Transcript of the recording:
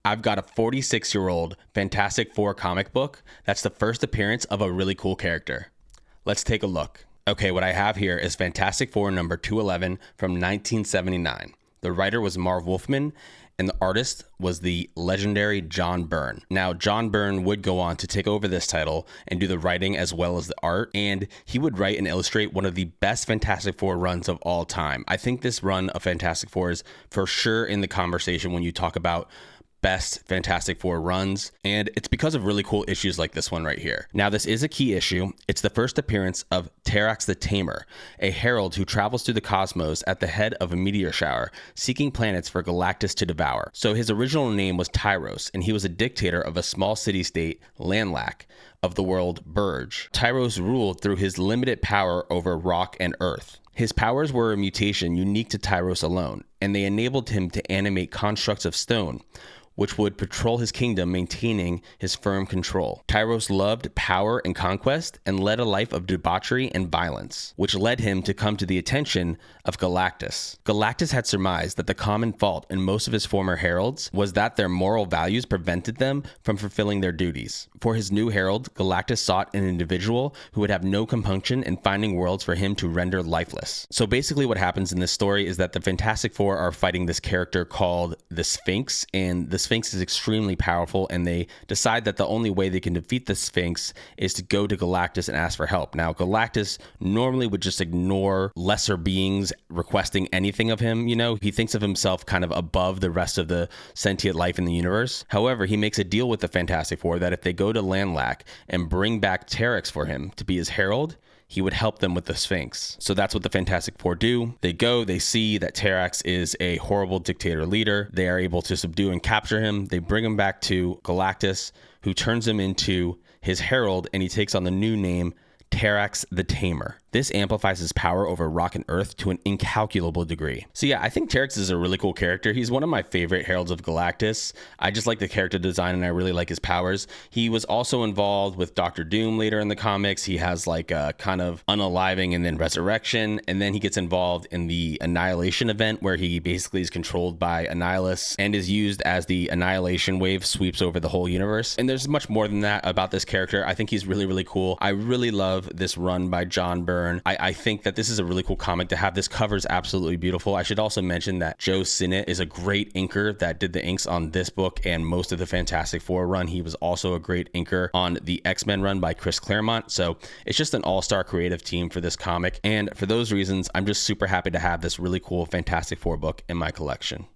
I've got a 46-year-old Fantastic Four comic book that's the first appearance of a really cool character. Let's take a look. Okay, what I have here is Fantastic Four number 211 from 1979. The writer was Marv Wolfman, and the artist was the legendary John Byrne. Now, John Byrne would go on to take over this title and do the writing as well as the art, and he would write and illustrate one of the best Fantastic Four runs of all time. I think this run of Fantastic Four is for sure in the conversation when you talk about best Fantastic Four runs, and it's because of really cool issues like this one right here. Now, this is a key issue. It's the first appearance of Terrax the Tamer, a herald who travels through the cosmos at the head of a meteor shower, seeking planets for Galactus to devour. So his original name was Tyros, and he was a dictator of a small city-state, Landlac, of the world Burge. Tyros ruled through his limited power over rock and earth. His powers were a mutation unique to Tyros alone, and they enabled him to animate constructs of stone, which would patrol his kingdom, maintaining his firm control. Tyros loved power and conquest and led a life of debauchery and violence, which led him to come to the attention of Galactus. Galactus had surmised that the common fault in most of his former heralds was that their moral values prevented them from fulfilling their duties. For his new herald, Galactus sought an individual who would have no compunction in finding worlds for him to render lifeless. So basically what happens in this story is that the Fantastic Four are fighting this character called the Sphinx, and the Sphinx is extremely powerful, and they decide that the only way they can defeat the Sphinx is to go to Galactus and ask for help. Now, Galactus normally would just ignore lesser beings requesting anything of him. You know, he thinks of himself kind of above the rest of the sentient life in the universe. However, he makes a deal with the Fantastic Four that if they go to Landlac and bring back Terrax for him to be his herald, he would help them with the Sphinx. So that's what the Fantastic Four do. They go, they see that Terrax is a horrible dictator leader. They are able to subdue and capture him. They bring him back to Galactus, who turns him into his herald, and he takes on the new name Terrax the Tamer. This amplifies his power over rock and earth to an incalculable degree. So yeah, I think Terrax is a really cool character. He's one of my favorite heralds of Galactus. I just like the character design, and I really like his powers. He was also involved with Doctor Doom later in the comics. He has like a kind of unaliving and then resurrection, and then he gets involved in the Annihilation event where he basically is controlled by Annihilus and is used as the Annihilation wave sweeps over the whole universe. And there's much more than that about this character. I think he's really, really cool. I really love this run by John Byrne. I think that this is a really cool comic to have. This cover is absolutely beautiful. I should also mention that Joe Sinnott is a great inker that did the inks on this book and most of the Fantastic Four run. He was also a great inker on the X-Men run by Chris Claremont. So it's just an all-star creative team for this comic. And for those reasons, I'm just super happy to have this really cool Fantastic Four book in my collection.